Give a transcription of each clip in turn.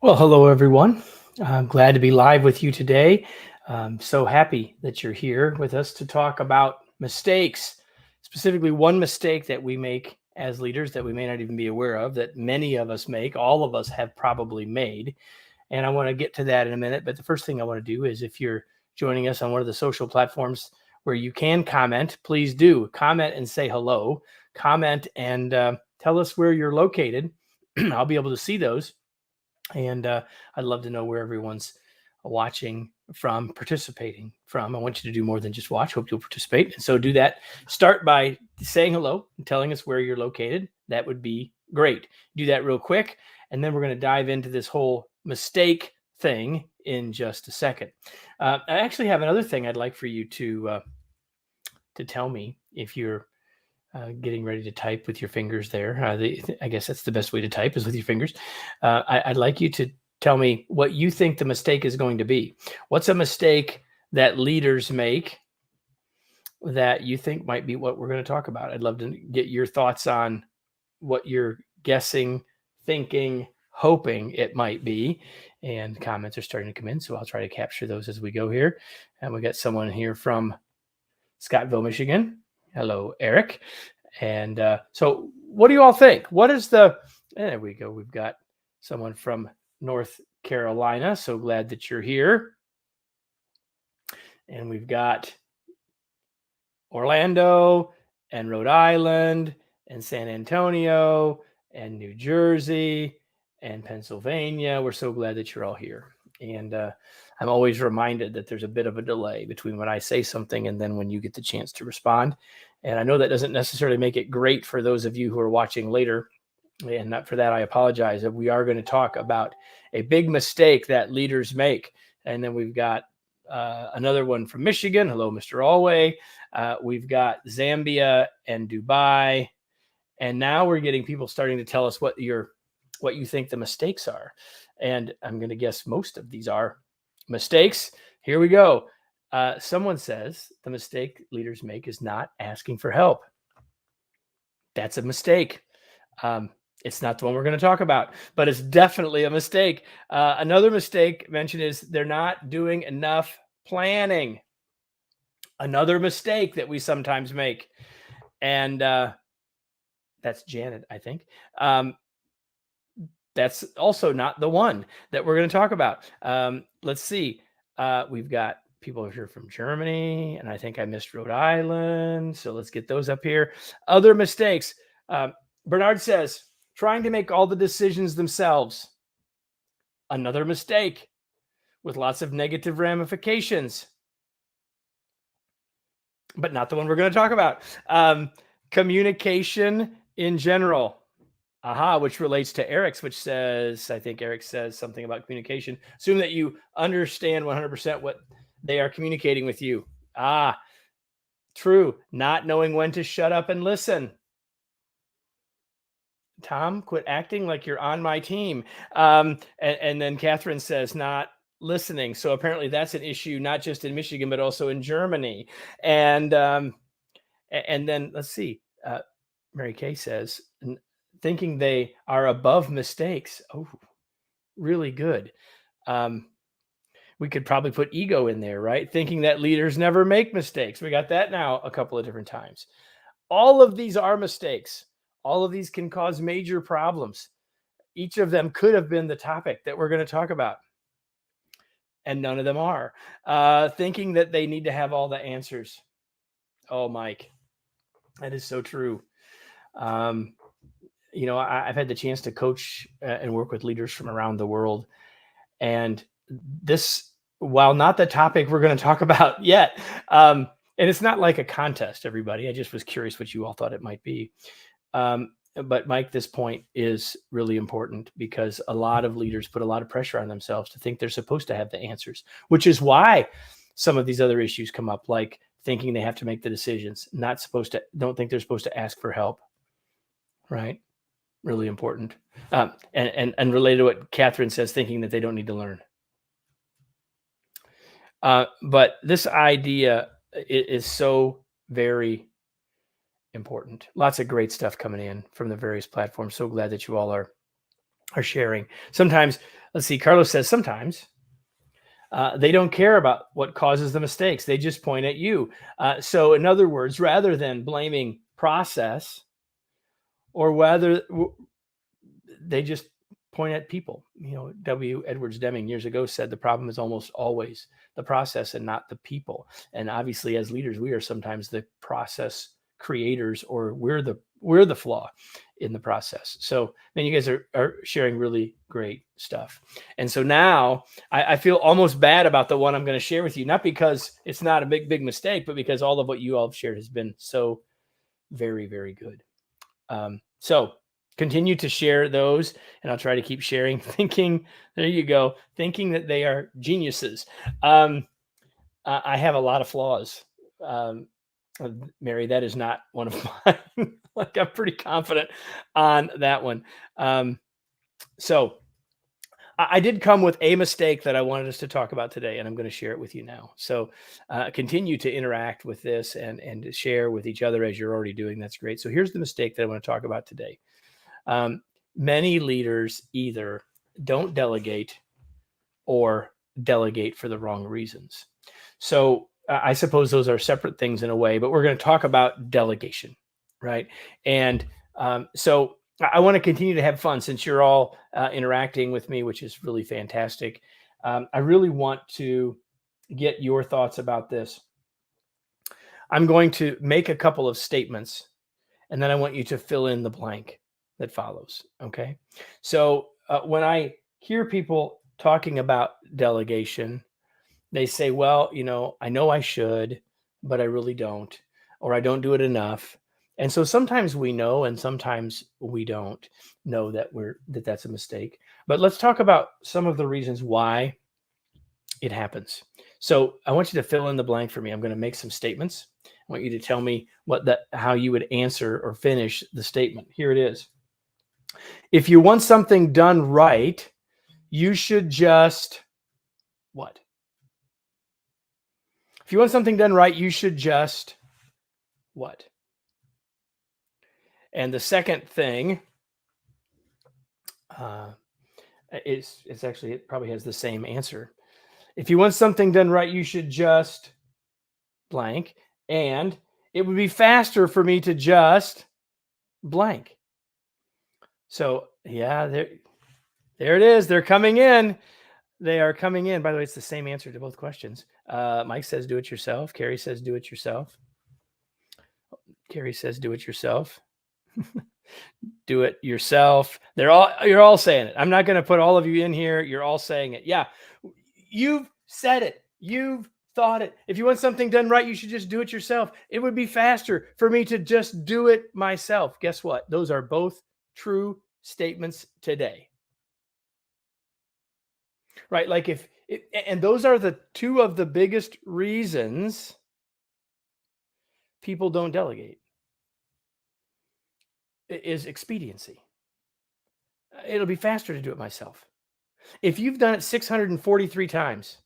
Well, hello, everyone. I'm glad to be live with you today. I'm so happy that you're here with us to talk about mistakes, specifically one mistake that we make as leaders that we may not even be aware of, that many of us make, all of us have probably made. And I want to get to that in a minute. But the first thing I want to do is if you're joining us on one of the social platforms where you can comment, please do comment and say hello. Comment and tell us where you're located. I'll be able to see those and I'd love to know where everyone's watching from, participating from. I want you to do more than just watch. Hope you'll participate. And so do that. Start by saying hello and telling us where you're located. That would be great. Do that real quick. And then we're going to dive into this whole mistake thing in just a second. I actually have another thing I'd like for you to tell me if you're getting ready to type with your fingers there. I guess that's the best way to type is with your fingers. I'd like you to tell me what you think the mistake is going to be. What's a mistake that leaders make that you think might be what we're going to talk about? I'd love to get your thoughts on what you're guessing, thinking, hoping it might be. And comments are starting to come in, so I'll try to capture those as we go here. And we got someone here from Scottville, Michigan. Hello, Eric. And so what do you all think? What is there we go. We've got someone from North Carolina. So glad that you're here. And we've got Orlando and Rhode Island and San Antonio and New Jersey and Pennsylvania. We're so glad that you're all here. And I'm always reminded that there's a bit of a delay between when I say something and then when you get the chance to respond. And I know that doesn't necessarily make it great for those of you who are watching later. And not for that, I apologize. We are going to talk about a big mistake that leaders make. And then we've got another one from Michigan. Hello, Mr. Alway. We've got Zambia and Dubai. And now we're getting people starting to tell us what you think the mistakes are. And I'm going to guess most of these are mistakes. Here we go. Someone says the mistake leaders make is not asking for help. That's a mistake. It's not the one we're going to talk about, but it's definitely a mistake. Another mistake mentioned is they're not doing enough planning. Another mistake that we sometimes make. And that's Janet, I think. That's also not the one that we're going to talk about. Let's see. We've got people here from Germany, and I think I missed Rhode Island. So let's get those up here. Other mistakes. Bernard says, trying to make all the decisions themselves. Another mistake with lots of negative ramifications. But not the one we're going to talk about. Communication in general. Which relates to Eric's, which says, I think Eric says something about communication. Assume that you understand 100% what they are communicating with you. True. Not knowing when to shut up and listen. Tom, quit acting like you're on my team. And then Catherine says, not listening. So apparently that's an issue, not just in Michigan, but also in Germany. And then let's see. Mary Kay says, thinking they are above mistakes. Oh, really good. We could probably put ego in there, right? Thinking that leaders never make mistakes. We got that now a couple of different times. All of these are mistakes. All of these can cause major problems. Each of them could have been the topic that we're going to talk about. And none of them are. Thinking that they need to have all the answers. Oh, Mike, that is so true. I've had the chance to coach and work with leaders from around the world. And this, while not the topic we're going to talk about yet, and it's not like a contest, everybody. I just was curious what you all thought it might be. But Mike, this point is really important because a lot of leaders put a lot of pressure on themselves to think they're supposed to have the answers, which is why some of these other issues come up, like thinking they have to make the decisions, don't think they're supposed to ask for help. Right? Really important. And related to what Catherine says, thinking that they don't need to learn. But this idea is so very important. Lots of great stuff coming in from the various platforms. So glad that you all are are sharing. Sometimes, let's see, Carlos says sometimes they don't care about what causes the mistakes. They just point at you. So in other words, rather than blaming process or whether they just point at people. W. Edwards Deming years ago said the problem is almost always the process and not the people. And obviously, as leaders, we are sometimes the process creators, or we're the flaw in the process. So, man, you guys are sharing really great stuff. And so now I feel almost bad about the one I'm going to share with you, not because it's not a big mistake, but because all of what you all have shared has been so very, very good. So continue to share those, and I'll try to keep sharing, thinking that they are geniuses. I have a lot of flaws. Mary, that is not one of mine. Like, I'm pretty confident on that one. So I did come with a mistake that I wanted us to talk about today, and I'm going to share it with you now. So continue to interact with this and to share with each other as you're already doing. That's great. So here's the mistake that I want to talk about today. Many leaders either don't delegate or delegate for the wrong reasons. So I suppose those are separate things in a way, but we're going to talk about delegation, right? And so I want to continue to have fun since you're all interacting with me, which is really fantastic. I really want to get your thoughts about this. I'm going to make a couple of statements, and then I want you to fill in the blank that follows. Okay. So when I hear people talking about delegation, they say, well, I know I should, but I really don't, or I don't do it enough. And so sometimes we know, and sometimes we don't know that that's a mistake. But let's talk about some of the reasons why it happens. So I want you to fill in the blank for me. I'm going to make some statements. I want you to tell me how you would answer or finish the statement. Here it is. If you want something done right, you should just what? If you want something done right, you should just what? And the second thing it probably has the same answer. If you want something done right, you should just blank. And it would be faster for me to just blank. So yeah, there it is. They're coming in. They are coming in. By the way, it's the same answer to both questions. Mike says, do it yourself. Carrie says, do it yourself. Carrie says, do it yourself. Do it yourself. You're all saying it. I'm not going to put all of you in here. You're all saying it. Yeah. You've said it. You've thought it. If you want something done right, you should just do it yourself. It would be faster for me to just do it myself. Guess what? Those are both true statements today. Right? Like and those are the two of the biggest reasons people don't delegate is expediency. It'll be faster to do it myself. If you've done it 643 times,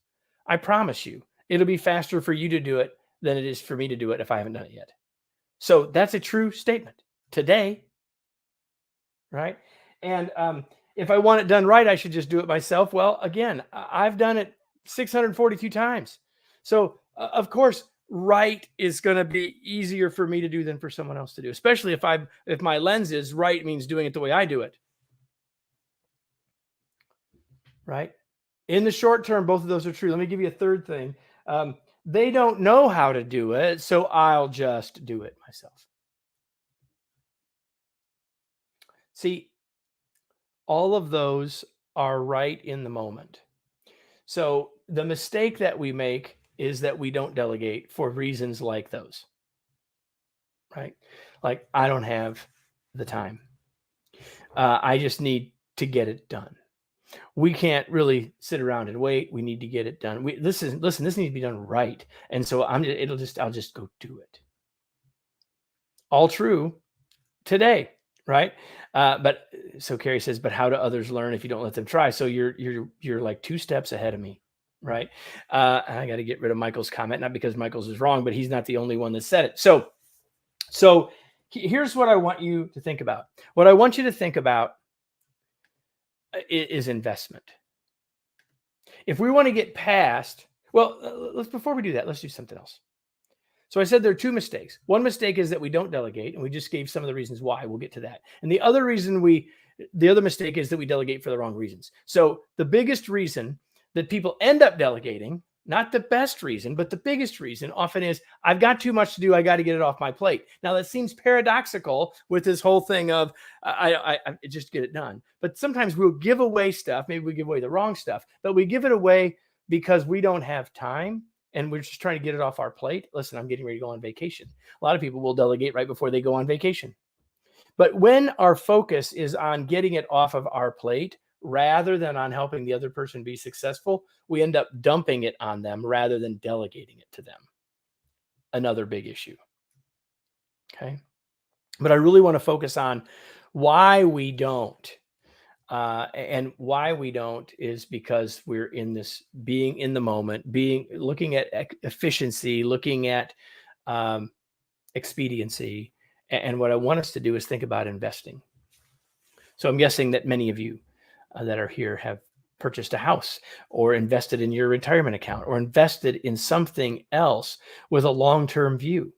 I promise you, it'll be faster for you to do it than it is for me to do it if I haven't done it yet. So that's a true statement today, right? And if I want it done right, I should just do it myself. Well, again, I've done it 642 times. So of course, right is going to be easier for me to do than for someone else to do, especially if my lens is right means doing it the way I do it. Right? In the short term, both of those are true. Let me give you a third thing. They don't know how to do it, so I'll just do it myself. See, all of those are right in the moment. So the mistake that we make is that we don't delegate for reasons like those, right? Like, I don't have the time. I just need to get it done. We can't really sit around and wait. We need to get it done. This needs to be done right. And so I'll just go do it. All true today, right? But so Carrie says, but how do others learn if you don't let them try? So you're like 2 steps ahead of me, right? I got to get rid of Michael's comment, not because Michael's is wrong, but he's not the only one that said it. So here's what I want you to think about. What I want you to think about is investment. If we want to get past, well, before we do that, let's do something else. So I said there are two mistakes. One mistake is that we don't delegate, and we just gave some of the reasons why. We'll get to that. And the other mistake is that we delegate for the wrong reasons. So the biggest reason that people end up delegating, not the best reason, but the biggest reason often is, I've got too much to do. I got to get it off my plate. Now that seems paradoxical with this whole thing of I just get it done. But sometimes we'll give away stuff. Maybe we give away the wrong stuff, but we give it away because we don't have time and we're just trying to get it off our plate. Listen, I'm getting ready to go on vacation. A lot of people will delegate right before they go on vacation. But when our focus is on getting it off of our plate, rather than on helping the other person be successful, we end up dumping it on them rather than delegating it to them. Another big issue. Okay. But I really want to focus on why we don't. And why we don't is because we're in this being in the moment, looking at efficiency, looking at expediency. And what I want us to do is think about investing. So I'm guessing that many of you that are here have purchased a house or invested in your retirement account or invested in something else with a long-term view.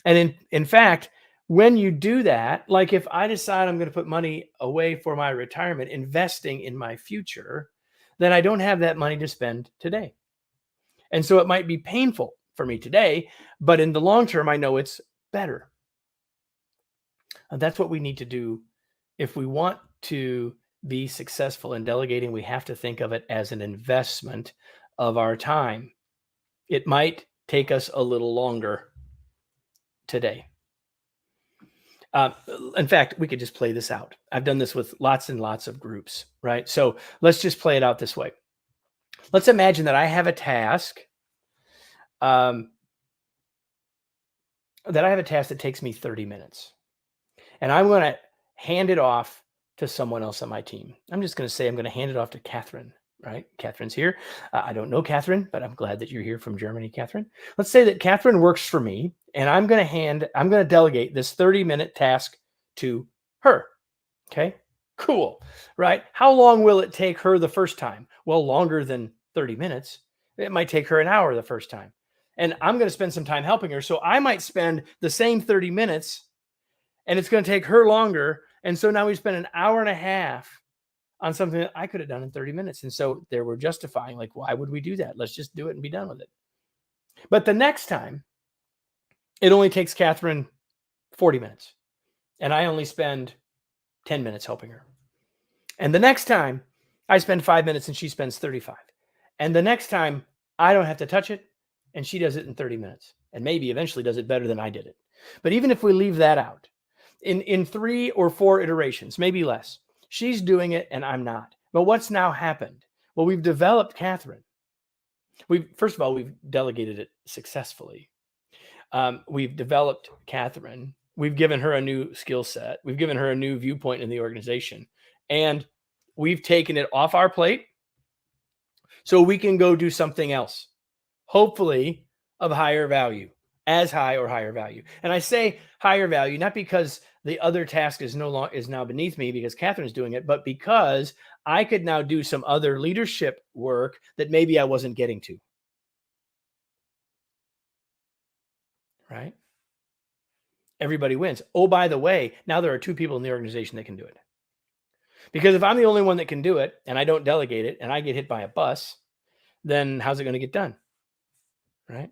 And in fact, when you do that, like if I decide I'm going to put money away for my retirement, investing in my future, then I don't have that money to spend today. And so it might be painful for me today, but in the long term, I know it's better. And that's what we need to do. If we want to be successful in delegating, we have to think of it as an investment of our time. It might take us a little longer today. In fact, we could just play this out. I've done this with lots and lots of groups, right? So let's just play it out this way. Let's imagine that I have a task that takes me 30 minutes. And I'm going to hand it off to someone else on my team. I'm just going to say I'm going to hand it off to Catherine, right? Catherine's here. I don't know Catherine, but I'm glad that you're here from Germany, Catherine. Let's say that Catherine works for me, and I'm going to delegate this 30-minute task to her. Okay, cool, right? How long will it take her the first time? Well, longer than 30 minutes. It might take her an hour the first time. And I'm going to spend some time helping her. So I might spend the same 30 minutes and it's going to take her longer. And so now we spend an hour and a half on something that I could have done in 30 minutes. And so there we're justifying, like, why would we do that? Let's just do it and be done with it. But the next time, it only takes Catherine 40 minutes. And I only spend 10 minutes helping her. And the next time, I spend 5 minutes and she spends 35. And the next time, I don't have to touch it and she does it in 30 minutes. And maybe eventually does it better than I did it. But even if we leave that out, in 3 or 4 iterations, maybe less, she's doing it and I'm not. But what's now happened? Well, we've developed Catherine. First of all, we've delegated it successfully. We've developed Catherine. We've given her a new skill set. We've given her a new viewpoint in the organization. And we've taken it off our plate so we can go do something else, hopefully of higher value, as high or higher value. And I say higher value, not because the other task is now beneath me because Catherine's doing it, but because I could now do some other leadership work that maybe I wasn't getting to. Right? Everybody wins. Oh, by the way, now there are 2 people in the organization that can do it. Because if I'm the only one that can do it and I don't delegate it and I get hit by a bus, then how's it going to get done? Right?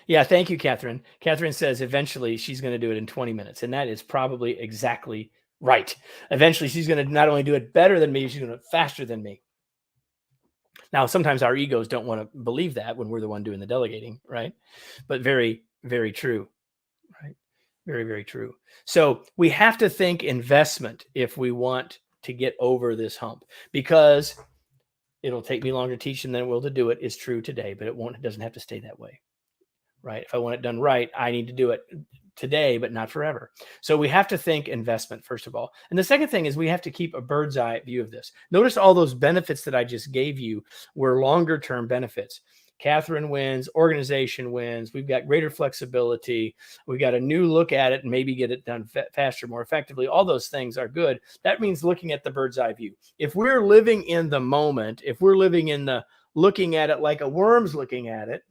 Yeah, thank you, Catherine. Catherine says eventually she's going to do it in 20 minutes. And that is probably exactly right. Eventually she's going to not only do it better than me, she's going to do it faster than me. Now, sometimes our egos don't want to believe that when we're the one doing the delegating, right? But very, very true, right? Very, very true. So we have to think investment if we want to get over this hump, because it'll take me longer to teach than it will to do it is true today, but it doesn't have to stay that way, right? If I want it done right, I need to do it today, but not forever. So we have to think investment, first of all. And the second thing is we have to keep a bird's eye view of this. Notice all those benefits that I just gave you were longer term benefits. Catherine wins, organization wins, we've got greater flexibility, we've got a new look at it and maybe get it done faster, more effectively. All those things are good. That means looking at the bird's eye view. If we're living in the moment, if we're living in the looking at it like a worm's looking at it,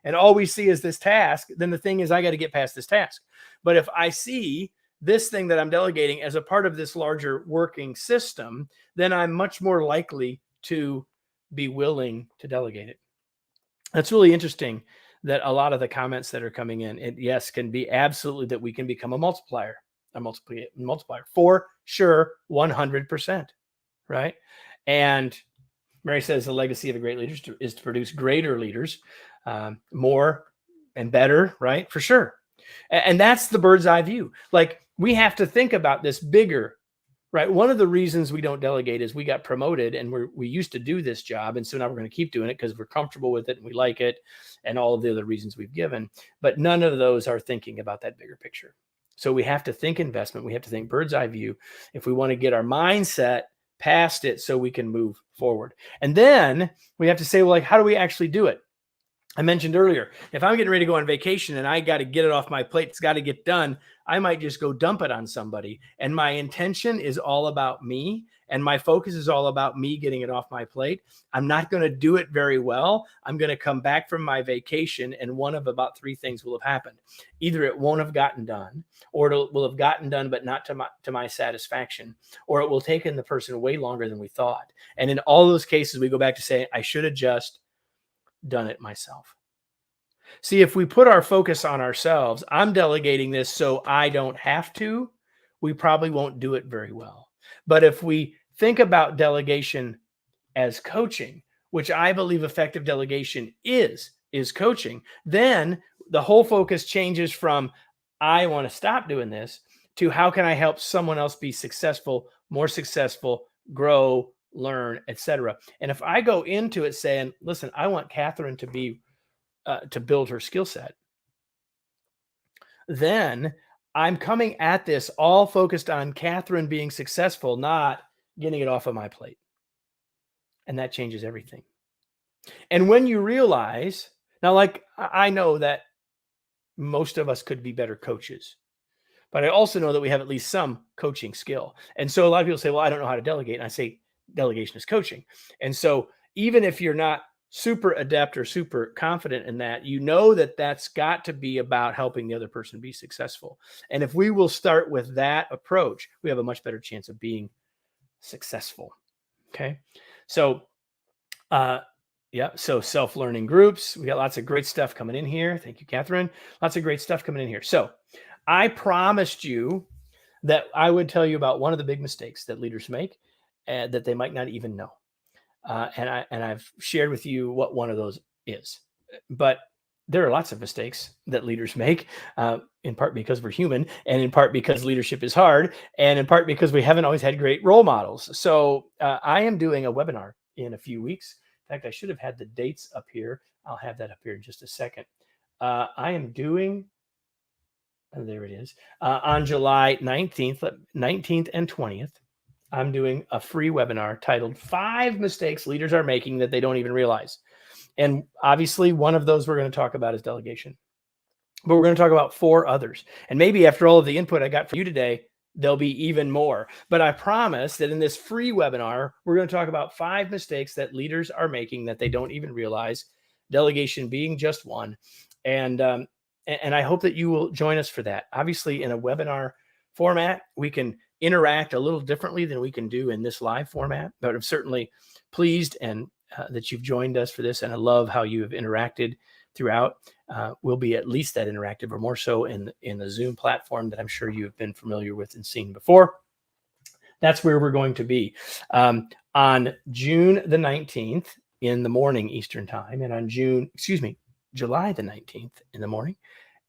and all we see is this task, then the thing is, I got to get past this task. But if I see this thing that I'm delegating as a part of this larger working system, then I'm much more likely to be willing to delegate it. That's really interesting that a lot of the comments that are coming in, it yes, can be absolutely that we can become a multiplier for sure, 100%, right? And Mary says the legacy of a great leader is to produce greater leaders, more and better, right? For sure. And that's the bird's eye view. Like, we have to think about this bigger, right? One of the reasons we don't delegate is we got promoted and we used to do this job. And so now we're going to keep doing it because we're comfortable with it and we like it and all of the other reasons we've given. But none of those are thinking about that bigger picture. So we have to think investment. We have to think bird's eye view if we want to get our mindset past it so we can move forward. And then we have to say, well, like, how do we actually do it? I mentioned earlier, if I'm getting ready to go on vacation and I got to get it off my plate, it's got to get done, I might just go dump it on somebody. And my intention is all about me. And my focus is all about me getting it off my plate. I'm not going to do it very well. I'm going to come back from my vacation and one of about three things will have happened. Either it won't have gotten done, or it will have gotten done, but not to my satisfaction, or it will take the person way longer than we thought. And in all those cases, we go back to saying, I should have just done it myself. See, if we put our focus on ourselves, I'm delegating this so I don't have to, we probably won't do it very well. But if we think about delegation as coaching, which I believe effective delegation is coaching, then the whole focus changes from I want to stop doing this to how can I help someone else be successful, more successful, grow, learn, etc. And if I go into it saying, listen, I want Catherine to be to build her skill set, then I'm coming at this all focused on Catherine being successful, not getting it off of my plate. And that changes everything. And when you realize, now, like, I know that most of us could be better coaches, but I also know that we have at least some coaching skill. And so a lot of people say, well, I don't know how to delegate. And I say, delegation is coaching. And so even if you're not super adept or super confident in that, you know that that's got to be about helping the other person be successful. And if we will start with that approach, we have a much better chance of being successful. Okay. So, so self-learning groups, we got lots of great stuff coming in here. Thank you, Catherine. Lots of great stuff coming in here. So I promised you that I would tell you about one of the big mistakes that leaders make that they might not even know. And I've shared with you what one of those is. But there are lots of mistakes that leaders make, in part because we're human, and in part because leadership is hard, and in part because we haven't always had great role models. So I am doing a webinar in a few weeks. In fact, I should have had the dates up here. I'll have that up here in just a second. I am doing, there it is, on July 19th and 20th. I'm doing a free webinar titled 5 Mistakes Leaders Are Making That They Don't Even Realize. And obviously, one of those we're going to talk about is delegation. But we're going to talk about 4 others. And maybe after all of the input I got from you today, there'll be even more. But I promise that in this free webinar, we're going to talk about 5 mistakes that leaders are making that they don't even realize, delegation being just one. And I hope that you will join us for that. Obviously, in a webinar format, we can interact a little differently than we can do in this live format, but I'm certainly pleased and that you've joined us for this. And I love how you have interacted throughout. We'll be at least that interactive or more so in the Zoom platform that I'm sure you've been familiar with and seen before. That's where we're going to be on June the 19th in the morning Eastern time, and on July the 19th in the morning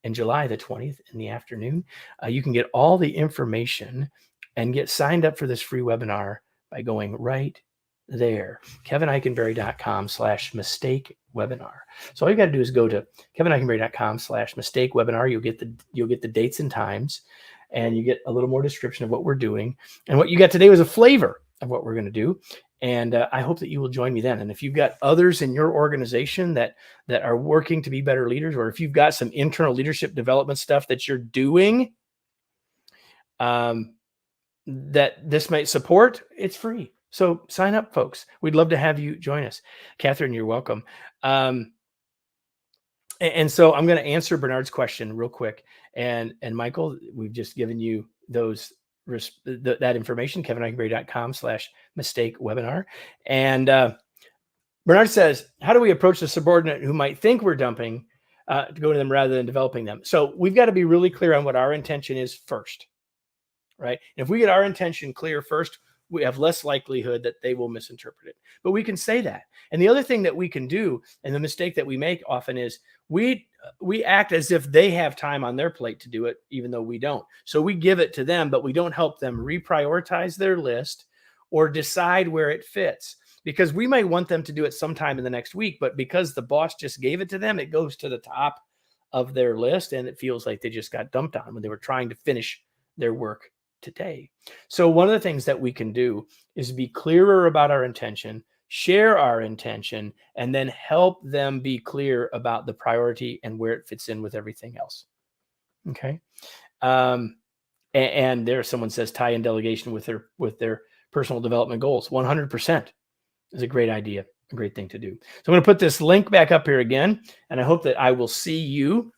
and July the 20th in the afternoon. You can get all the information and get signed up for this free webinar by going right there, KevinEichenberry.com/mistake webinar. So all you got to do is go to KevinEichenberry.com/mistake webinar. You'll get the dates and times, and you get a little more description of what we're doing. And what you got today was a flavor of what we're going to do. And I hope that you will join me then. And if you've got others in your organization that are working to be better leaders, or if you've got some internal leadership development stuff that you're doing that this might support, it's free. So sign up, folks. We'd love to have you join us. Catherine, you're welcome. And so I'm going to answer Bernard's question real quick. And Michael, we've just given you those that information, kevineikenberry.com/mistake webinar. And Bernard says, how do we approach the subordinate who might think we're dumping to go to them rather than developing them? So we've got to be really clear on what our intention is first, right? And if we get our intention clear first, we have less likelihood that they will misinterpret it. But we can say that. And the other thing that we can do, and the mistake that we make often, is we act as if they have time on their plate to do it, even though we don't. So we give it to them, but we don't help them reprioritize their list or decide where it fits. Because we may want them to do it sometime in the next week, but because the boss just gave it to them, it goes to the top of their list, and it feels like they just got dumped on when they were trying to finish their work today. So one of the things that we can do is be clearer about our intention, share our intention, and then help them be clear about the priority and where it fits in with everything else. Okay. And there, someone says tie in delegation with their personal development goals. 100% is a great idea, a great thing to do. So I'm going to put this link back up here again, and I hope that I will see you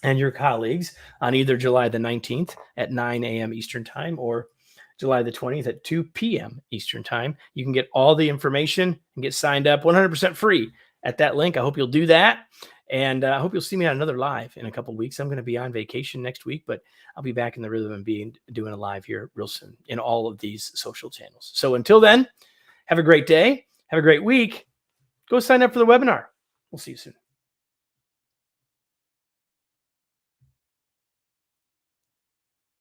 and your colleagues on either July the 19th at 9 a.m. Eastern Time or July the 20th at 2 p.m. Eastern Time. You can get all the information and get signed up 100% free at that link. I hope you'll do that. And I hope you'll see me on another live in a couple of weeks. I'm going to be on vacation next week, but I'll be back in the rhythm of doing a live here real soon in all of these social channels. So until then, have a great day. Have a great week. Go sign up for the webinar. We'll see you soon.